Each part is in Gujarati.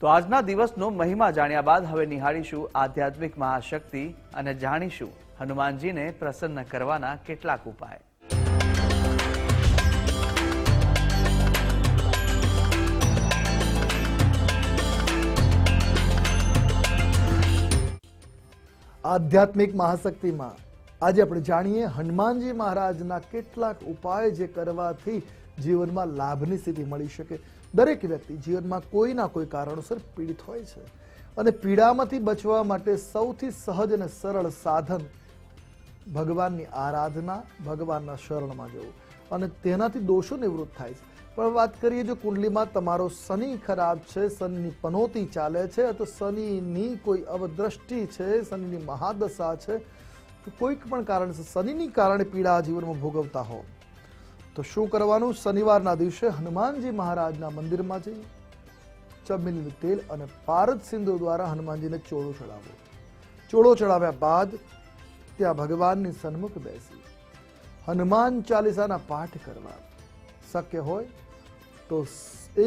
તો આજના દિવસનો મહિમા જાણ્યા બાદ હવે નિહાળીશું આધ્યાત્મિક મહાશક્તિ અને જાણીશું હનુમાનજીને પ્રસન્ન કરવાના કેટલાક ઉપાય। આધ્યાત્મિક મહાશક્તિમાં આજે આપણે જાણીએ હનુમાનજી મહારાજના કેટલાક ઉપાય જે કરવાથી જીવનમાં લાભની સ્થિતિ મળી શકે। દરેક વ્યક્તિ જીવનમાં કોઈના કોઈ કારણોસર પીડિત હોય છે અને પીડામાંથી બચવા માટે સૌથી સહજ અને સરળ સાધન ભગવાનની આરાધના, ભગવાનના શરણમાં જવું અને તેનાથી દોષો નિવૃત્ત થાય છે। પણ વાત કરીએ જો કુંડલીમાં તમારો શનિ ખરાબ છે, શનિની પનોતી ચાલે છે અથવા શનિની કોઈ અવદ્રષ્ટિ છે, શનિની મહાદશા છે, તો કોઈક પણ કારણથી શનિની કારણે પીડા જીવનમાં ભોગવતા હો તો શું કરવાનું? શનિવારના દિવસે હનુમાનજી મહારાજના મંદિરમાં જઈ ચમેલીનું તેલ અને પારદ સિંદૂર દ્વારા હનુમાનજીને ચોળો ચડાવવો। ચોળો ચડાવ્યા બાદ ત્યાં ભગવાનની સન્મુખ બેસી હનુમાન ચાલીસાના પાઠ કરવા। શક્ય હોય તો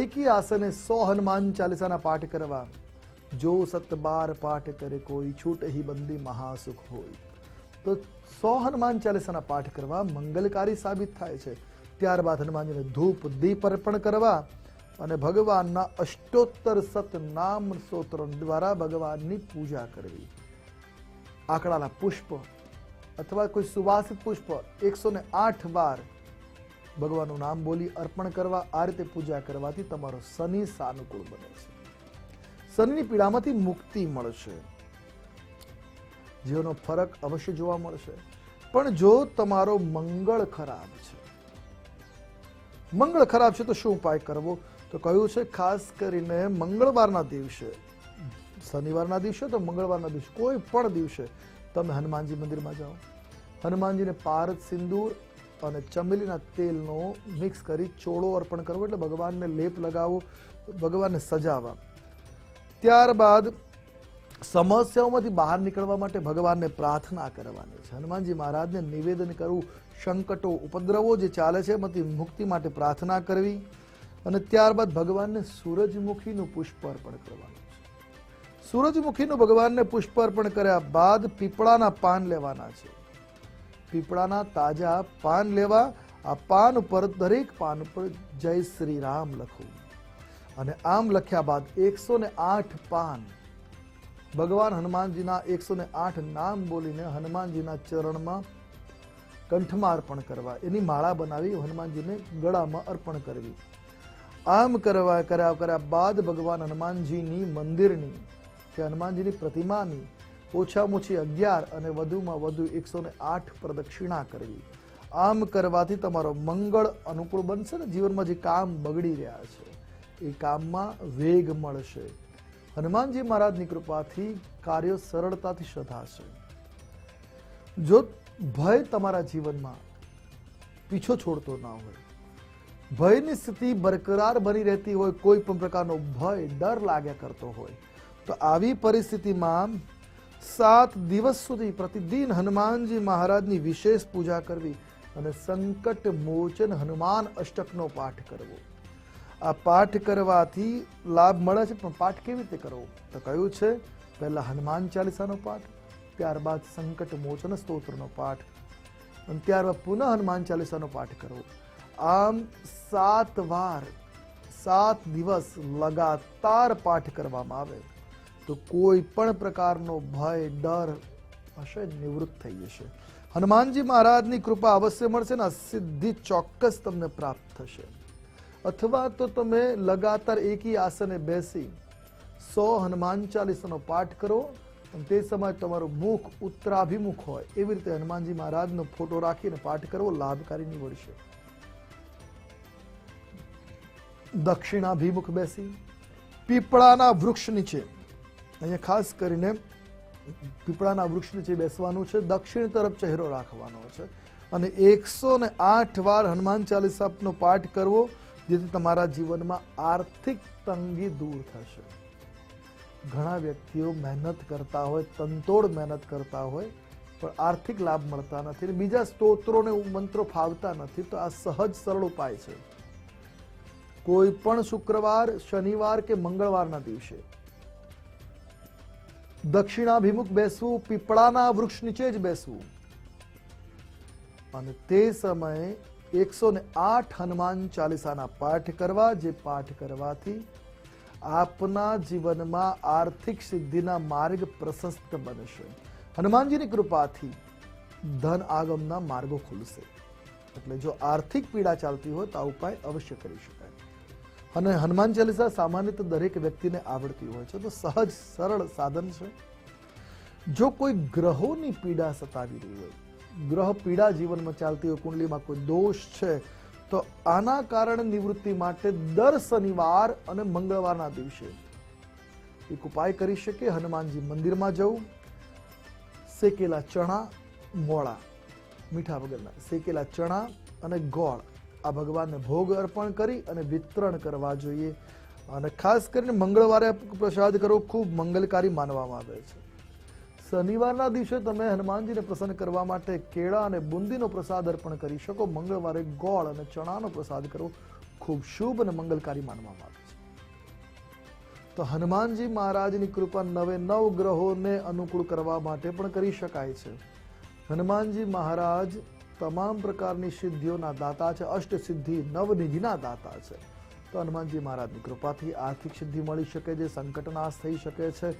એકી આસને 100 હનુમાન ચાલીસાના પાઠ કરવા। જો 7 પાઠ કરે કોઈ છૂટ હી બંદી મહાસુખ હોય। તો 100 હનુમાન ચાલીસાના પાઠ કરવા મંગલકારી સાબિત થાય છે। ત્યારબાદ હનુમાનજીને ધૂપ દીપ અર્પણ કરવા અને ભગવાનના અષ્ટોત્તર સતનામ સ્તોત્ર દ્વારા ભગવાનની પૂજા કરવી। આકડાના પુષ્પ અથવા કોઈ સુવાસિત પુષ્પ 108 વાર ભગવાનનું નામ બોલી અર્પણ કરવા। આ રીતે પૂજા કરવાથી તમારો શનિ સાનુકૂળ બને છે, શનિની પીડામાંથી મુક્તિ મળશે, જીવનનો ફરક અવશ્ય જોવા મળશે। પણ જો તમારો મંગળ ખરાબ છે, મંગળ ખરાબ છે તો શું ઉપાય કરવો? તો કહ્યું છે ખાસ કરીને મંગળવારના દિવસે, શનિવારના દિવસે તો મંગળવારના દિવસે કોઈ પણ દિવસે તમે હનુમાનજી મંદિરમાં જાઓ, હનુમાનજીને પારદ સિંદૂર અને ચમેલીના તેલનો મિક્સ કરી ચોળો અર્પણ કરવો, એટલે ભગવાનને લેપ લગાવો, ભગવાનને સજાવવા। ત્યારબાદ સમસ્યાઓમાંથી બહાર નીકળવા માટે ભગવાનને પ્રાર્થના કરવાની છે, હનુમાનજી મહારાજને નિવેદન કરવું, સંકટો ઉપદ્રવો જે ચાલે છે એમાંથી મુક્તિ માટે પ્રાર્થના કરવી અને ત્યારબાદ ભગવાનને સૂરજમુખીનું પુષ્પ અર્પણ કરવાનું છે। સૂરજમુખીનું ભગવાનને પુષ્પ અર્પણ કર્યા બાદ પીપળાના પાન લેવાના છે, પીપળાના તાજા પાન લેવા। આ પાન ઉપર દરેક પાન ઉપર જય શ્રી રામ લખવું અને આમ લખ્યા બાદ 108 પાન ભગવાન હનુમાનજીના 108 નામ બોલીને હનુમાનજીના ચરણમાં કંઠમાં અર્પણ કરવા, એની માળા બનાવી હનુમાનજીને ગળામાં અર્પણ કરવી। આમ કર્યા બાદ ભગવાન હનુમાનજીની મંદિરની કે હનુમાનજીની પ્રતિમાની ઓછામાં ઓછી 11 અને વધુમાં વધુ 108 પ્રદક્ષિણા કરવી। આમ કરવાથી તમારો મંગળ અનુકૂળ બનશે ને જીવનમાં જે કામ બગડી રહ્યા છે એ કામમાં વેગ મળશે। હનુમાનજી મહારાજની કૃપાથી કાર્યો સરળતાથી સધાશે। જો ભય તમારા જીવનમાં પીછો છોડતો ના હોય, ભયની સ્થિતિ બરકરાર બની રહેતી હોય, કોઈ પણ પ્રકારનો ભય ડર લાગ્યા કરતો હોય તો આવી પરિસ્થિતિમાં 7 દિવસ સુધી પ્રતિદિન હનુમાનજી મહારાજની વિશેષ પૂજા કરવી અને સંકટ મોચન હનુમાન અષ્ટકનો પાઠ કરવો। આ પાઠ કરવાથી લાભ મળે છે, પણ પાઠ કેવી રીતે કરવો? તો કહ્યું છે પહેલા હનુમાન ચાલીસાનો પાઠ, ત્યારબાદ સંકટ મોચન સ્તોત્રનો પાઠ અને ત્યારબાદ પુનઃ હનુમાન ચાલીસાનો પાઠ કરવો। આમ 7 વાર 7 દિવસ લગાતાર પાઠ કરવામાં આવે તો કોઈ પણ પ્રકારનો ભય ડર હશે નિવૃત્ત થઈ જશે। હનુમાનજી મહારાજની કૃપા અવશ્ય મળશે ને સિદ્ધિ ચોક્કસ તમને પ્રાપ્ત થશે। અથવા તો તમે લગાતાર એકી આસને બેસી 100 હનુમાન ચાલીસાનો પાઠ કરો અને તે સમયે તમારું મુખ ઉત્તરાભિમુખ હોય એવી રીતે હનુમાનજી મહારાજનો ફોટો રાખીને પાઠ કરવો લાભકારી નીવડશે। દક્ષિણાભિમુખ બેસી પીપળાના વૃક્ષ નીચે, અહીંયા ખાસ કરીને પીપળાના વૃક્ષ નીચે બેસવાનું છે, દક્ષિણ તરફ ચહેરો રાખવાનો છે અને 108 વાર હનુમાન ચાલીસાનો પાઠ કરવો, જેથી તમારા જીવનમાં આર્થિક તંગી દૂર થશે। ઘણા વ્યક્તિઓ મહેનત કરતા હોય, તનતોડ મહેનત કરતા હોય, પણ આર્થિક લાભ મળતા નથી, બીજા સ્તોત્રોને મંત્રો ફાવતા નથી, તો આ સહજ સરળ ઉપાય છે। કોઈ પણ શુક્રવાર, શનિવાર કે મંગળવારના દિવસે દક્ષિણાભિમુખ બેસવું, પીપળાના વૃક્ષ નીચે જ બેસવું અને તે સમયે 108 હનુમાન ચાલીસાના પાઠ કરવા, જે પાઠ કરવાથી આપના જીવનમાં આર્થિક સિદ્ધિના માર્ગ પ્રશસ્ત બનશે. હનુમાનજીની કૃપાથી ધન આગમના માર્ગો ખુલશે. એટલે જો આર્થિક પીડા ચાલતી હોય તો આ ઉપાય અવશ્ય કરી શકાય. અને હનુમાન ચાલીસા સામાન્ય દરેક વ્યક્તિને આવડતી હોય છે, તો સહજ સરળ સાધન છે. જો કોઈ ગ્રહોની પીડા સતાવી રહી હોય, ગ્રહ પીડા જીવનમાં ચાલતી હોય, કુંડલીમાં કોઈ દોષ છે, તો આના કારણે નિવૃત્તિ માટે દર શનિવાર અને મંગળવારના દિવસે એક ઉપાય કરી શકે. હનુમાનજી મંદિરમાં જવું, શેકેલા ચણા, મોળા, મીઠા વગરના શેકેલા ચણા અને ગોળ આ ભગવાનને ભોગ અર્પણ કરી અને વિતરણ કરવા જોઈએ. અને ખાસ કરીને મંગળવારે પ્રસાદ કરવો ખૂબ મંગલકારી માનવામાં આવે છે. શનિવારના દિવસે તમે હનુમાનજીને પ્રસન્ન કરવા માટે કેળા અને બુંદીનો પ્રસાદ અર્પણ કરી શકો. મંગળવારે ગોળ અને ચણાનો પ્રસાદ કરવો ખૂબ શુભ અને મંગલકારી માનવામાં આવે છે. તો હનુમાનજી મહારાજની કૃપા 9 ગ્રહોને અનુકૂળ કરવા માટે પણ કરી શકાય છે. હનુમાનજી મહારાજ તમામ પ્રકારની સિદ્ધિઓના દાતા છે, અષ્ટ સિદ્ધિ નવનિધિના દાતા છે. તો હનુમાનજી મહારાજની કૃપાથી આર્થિક સિદ્ધિ મળી શકે છે, સંકટનાશ થઈ શકે છે,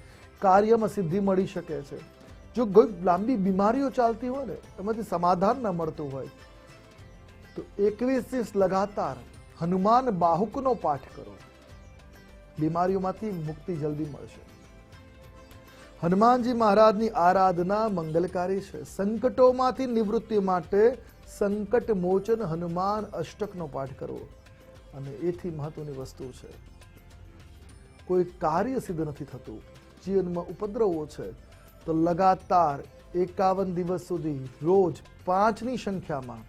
કાર્યમાં સિદ્ધિ મળી શકે છે. જો કોઈ લાંબી બીમારીઓ ચાલતી હોય ને, એમાંથી સમાધાન ન મળતું હોય તો 21 દિવસ લગાતાર હનુમાન બાહુકનો પાઠ કરો, બીમારીઓમાંથી મુક્તિ જલ્દી મળશે. હનુમાનજી મહારાજની આરાધના મંગલકારી છે. સંકટોમાંથી નિવૃત્તિ માટે સંકટ મોચન હનુમાન અષ્ટકનો પાઠ કરવો અને એથી મહત્વની વસ્તુ છે, કોઈ કાર્ય સિદ્ધ નથી થતું, જીવનમાં ઉપદ્રવો છે, તો લગાતાર 51 દિવસ સુધી રોજ 5ની સંખ્યામાં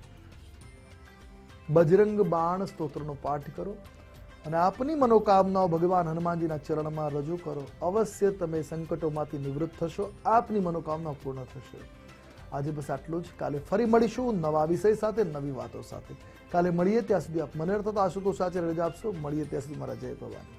બજરંગ બાણ સ્તોત્રનો પાઠ કરો અને આપની મનોકામનાઓ ભગવાન હનુમાનજીના ચરણમાં રજૂ કરો. અવશ્ય તમે સંકટોમાંથી નિવૃત્ત થશો, આપની મનોકામના પૂર્ણ થશે. આજે બસ આટલું જ. કાલે ફરી મળીશું નવા વિષય સાથે, નવી વાતો સાથે. કાલે મળીએ ત્યાં સુધી આપ મને અર્થાત આશુતોષ આચાર્ય રજા આપશો. મળીએ ત્યાં સુધી મારા જય ભવાની.